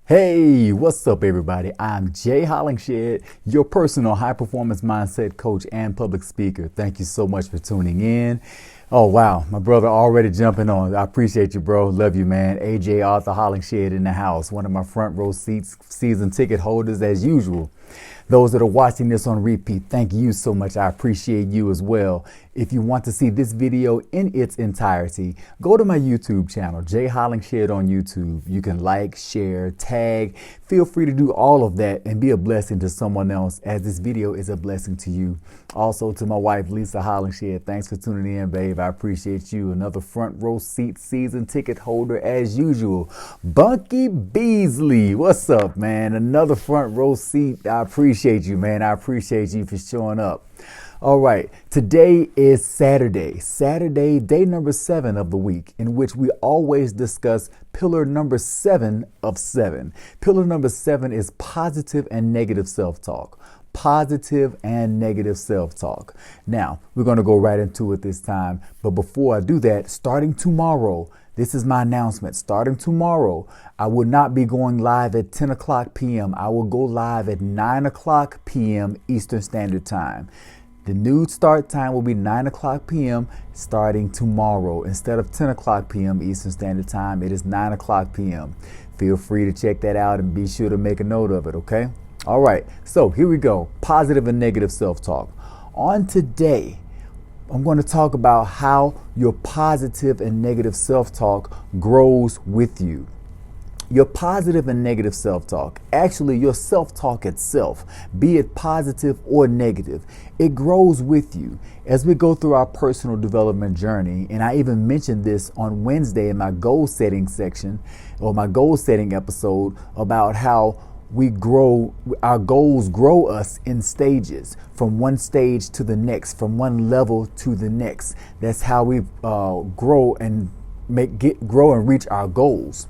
Hey, what's up, everybody? I'm Jay Hollingshed, your personal high performance mindset coach and public speaker. Thank you so much for tuning in. Oh, wow. My brother already jumping on. I appreciate you, bro. Love you, man. AJ Arthur Hollingshed in the house. One of my front row seats, season ticket holders as usual. Those that are watching this on repeat, thank you so much. I appreciate you as well. If you want to see this video in its entirety, go to my YouTube channel, Jay Hollingshed on YouTube. You can like, share, tag. Feel free to do all of that and be a blessing to someone else, as this video is a blessing to you. Also to my wife, Lisa Hollingshed, thanks for tuning in, babe. I appreciate you. Another front row seat season ticket holder as usual. Bunky Beasley, what's up, man? Another front row seat. I appreciate you, man. I appreciate you for showing up. All right, today is Saturday, day number 7 of the week, in which we always discuss pillar number 7 of 7. Pillar number 7 is positive and negative self-talk. Positive and negative self-talk. Now, we're going to go right into it this time. But before I do that, starting tomorrow, this is my announcement. Starting tomorrow, I will not be going live at 10 o'clock p.m. I will go live at 9 o'clock p.m. Eastern Standard Time. The new start time will be 9 o'clock p.m. starting tomorrow. Instead of 10 o'clock p.m. Eastern Standard Time, it is 9 o'clock p.m. Feel free to check that out and be sure to make a note of it, okay? All right, so here we go. Positive and negative self-talk. On today, I'm going to talk about how your positive and negative self-talk grows with you. Your positive and negative self-talk, actually your self-talk itself, be it positive or negative, it grows with you as we go through our personal development journey. And I even mentioned this on Wednesday in my goal setting section, or my goal setting episode, about how we grow, our goals grow us in stages, from one stage to the next, from one level to the next. That's how we grow and grow and reach our goals.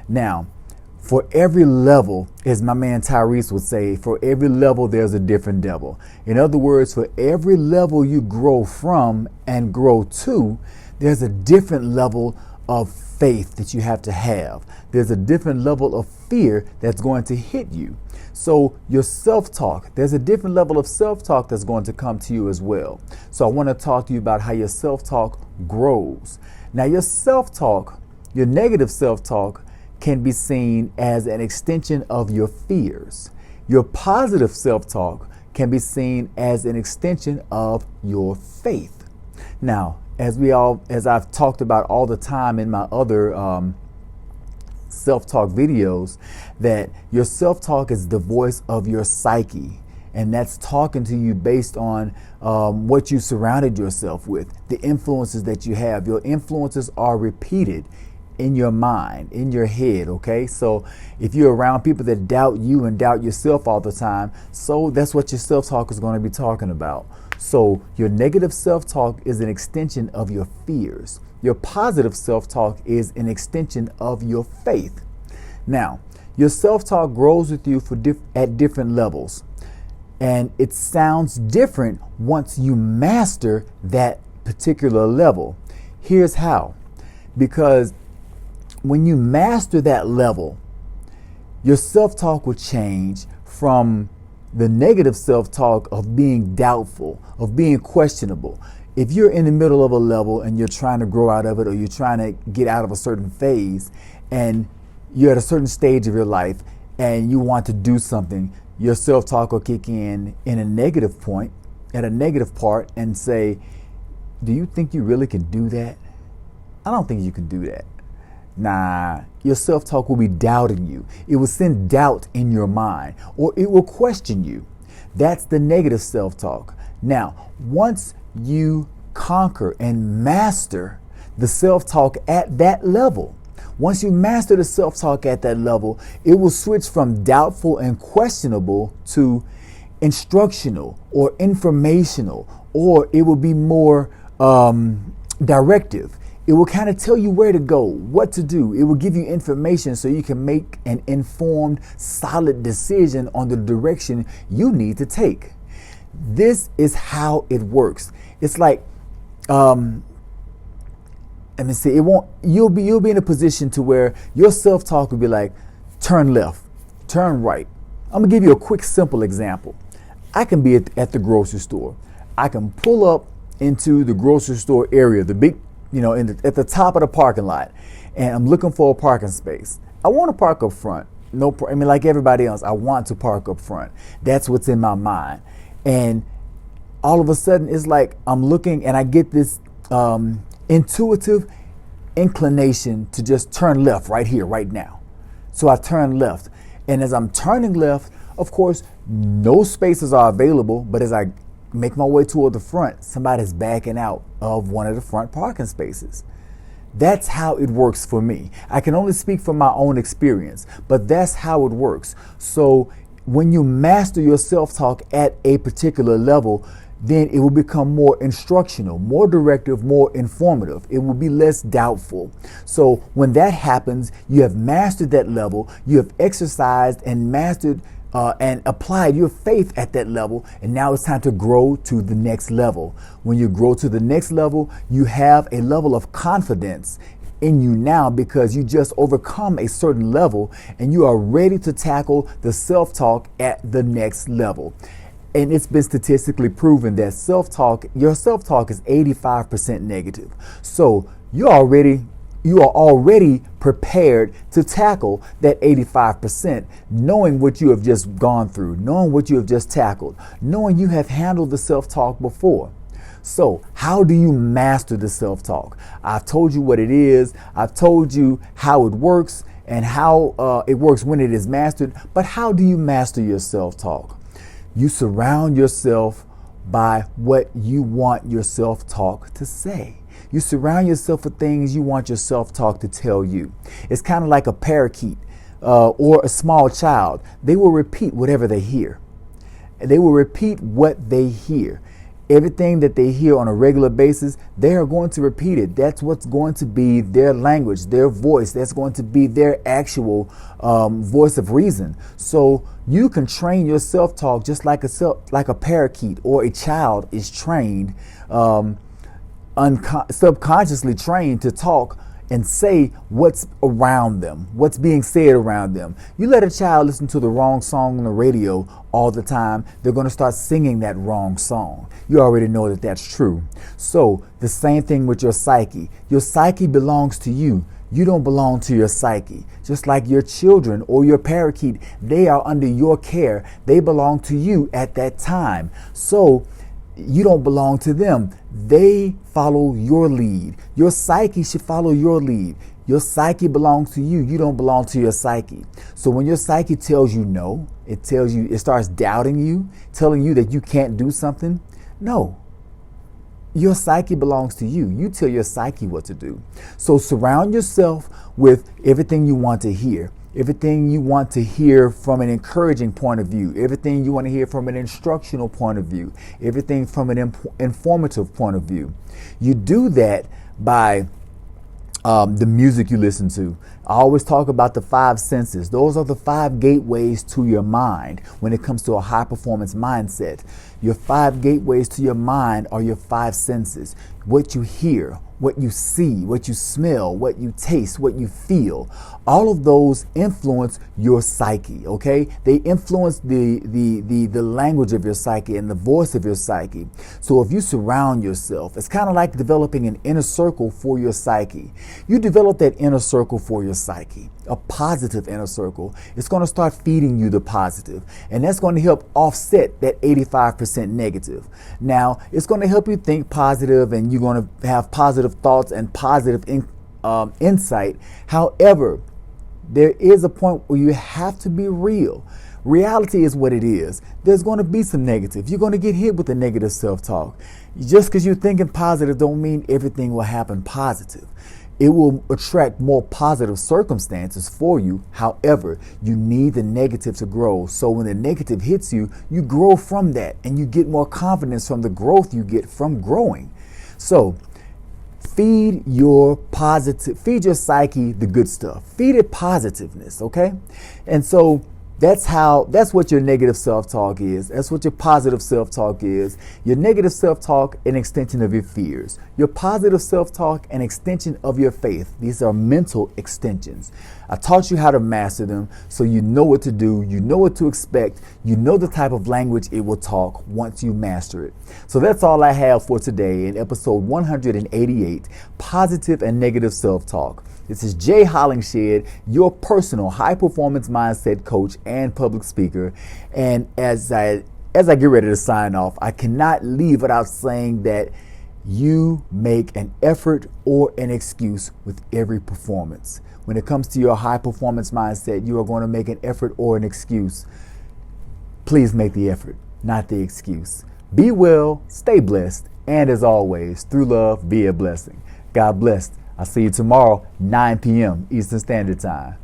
Now, for every level, as my man Tyrese would say, for every level, there's a different devil. In other words, for every level you grow from and grow to, there's a different level of faith that you have to have. There's a different level of fear that's going to hit you. So your self-talk, there's a different level of self-talk that's going to come to you as well. So I want to talk to you about how your self-talk grows. Now, your self-talk, your negative self-talk, can be seen as an extension of your fears. Your positive self-talk can be seen as an extension of your faith. Now, as I've talked about all the time in my other self-talk videos, that your self-talk is the voice of your psyche. And that's talking to you based on what you surrounded yourself with, the influences that you have. Your influences are repeated in your mind, in your head, okay? So if you're around people that doubt you and doubt yourself all the time, so that's what your self-talk is going to be talking about. So your negative self-talk is an extension of your fears. Your positive self-talk is an extension of your faith. Now, your self-talk grows with you at different levels, and it sounds different once you master that particular level. Here's how. Because when you master that level, your self-talk will change from the negative self-talk of being doubtful, of being questionable. If you're in the middle of a level and you're trying to grow out of it, or you're trying to get out of a certain phase, and you're at a certain stage of your life and you want to do something, your self-talk will kick in a negative point, at a negative part, and say, do you think you really can do that? I don't think you can do that. Nah, your self-talk will be doubting you. It will send doubt in your mind, or it will question you. That's the negative self-talk. Now, once you conquer and master the self-talk at that level, once you master the self-talk at that level, it will switch from doubtful and questionable to instructional or informational, or it will be more directive. It will kind of tell you where to go, what to do. It will give you information so you can make an informed, solid decision on the direction you need to take. This is how it works. It's like, you'll be in a position to where your self-talk will be like, turn left, turn right. I'm gonna give you a quick, simple example. I can be at the grocery store. I can pull up into the grocery store area, the big, at the top of the parking lot, and I'm looking for a parking space. I want to park up front. Like everybody else, I want to park up front. That's what's in my mind. And all of a sudden, it's like I'm looking and I get this intuitive inclination to just turn left right here, right now. So I turn left. And as I'm turning left, of course, no spaces are available, but as I make my way toward the front, somebody's backing out of one of the front parking spaces. That's how it works for me. I can only speak from my own experience, but that's how it works. So when you master your self-talk at a particular level, then it will become more instructional, more directive, more informative. It will be less doubtful. So when that happens, you have mastered that level, you have exercised and mastered and applied your faith at that level, and now it's time to grow to the next level. When you grow to the next level, you have a level of confidence in you now because you just overcome a certain level and you are ready to tackle the self-talk at the next level. And it's been statistically proven that your self-talk is 85% negative. So you are already prepared to tackle that 85%, knowing what you have just gone through, knowing what you have just tackled, knowing you have handled the self-talk before. So how do you master the self-talk? I've told you what it is. I've told you how it works and how it works when it is mastered. But how do you master your self-talk? You surround yourself by what you want your self-talk to say. You surround yourself with things you want your self-talk to tell you. It's kind of like a parakeet or a small child. They will repeat whatever they hear. They will repeat what they hear. Everything that they hear on a regular basis, they are going to repeat it. That's what's going to be their language, their voice. That's going to be their actual voice of reason. So you can train your self-talk just like a parakeet or a child is trained, subconsciously trained to talk and say what's around them, what's being said around them. You let a child listen to the wrong song on the radio all the time, they're going to start singing that wrong song. You already know that that's true. So the same thing with your psyche. Your psyche belongs to you. You don't belong to your psyche. Just like your children or your parakeet, they are under your care. They belong to you at that time. So you don't belong to them. They follow your lead. Your psyche should follow your lead. Your psyche belongs to you. You don't belong to your psyche. So when your psyche tells you no, it starts doubting you, telling you that you can't do something. No. Your psyche belongs to you. You tell your psyche what to do. So surround yourself with everything you want to hear. Everything you want to hear from an encouraging point of view, everything you want to hear from an instructional point of view, everything from an informative point of view. You do that by the music you listen to. I always talk about the 5 senses. Those are the 5 gateways to your mind when it comes to a high performance mindset. Your 5 gateways to your mind are your 5 senses. What you hear, what you see, what you smell, what you taste, what you feel. All of those influence your psyche, okay? They influence the language of your psyche and the voice of your psyche. So if you surround yourself, it's kind of like developing an inner circle for your psyche. You develop that inner circle for your psyche, a positive inner circle. It's going to start feeding you the positive, and that's going to help offset that 85% negative. Now, it's going to help you think positive, and you're going to have positive thoughts and positive insight. However, there is a point where you have to be real. Reality is what it is. There's going to be some negative. You're going to get hit with the negative self-talk. Just because you're thinking positive don't mean everything will happen positive. It will attract more positive circumstances for you. However, you need the negative to grow. So when the negative hits you, you grow from that and you get more confidence from the growth you get from growing. So feed your psyche the good stuff. Feed it positiveness, okay? And so That's what your negative self-talk is. That's what your positive self-talk is. Your negative self-talk, an extension of your fears. Your positive self-talk, an extension of your faith. These are mental extensions. I taught you how to master them so you know what to do, you know what to expect, you know the type of language it will talk once you master it. So that's all I have for today in episode 188, Positive and Negative Self-Talk. This is Jay Hollingshed, your personal high-performance mindset coach and public speaker. And as I get ready to sign off, I cannot leave without saying that you make an effort or an excuse with every performance. When it comes to your high-performance mindset, you are going to make an effort or an excuse. Please make the effort, not the excuse. Be well, stay blessed, and as always, through love, be a blessing. God bless. I'll see you tomorrow, 9 p.m. Eastern Standard Time.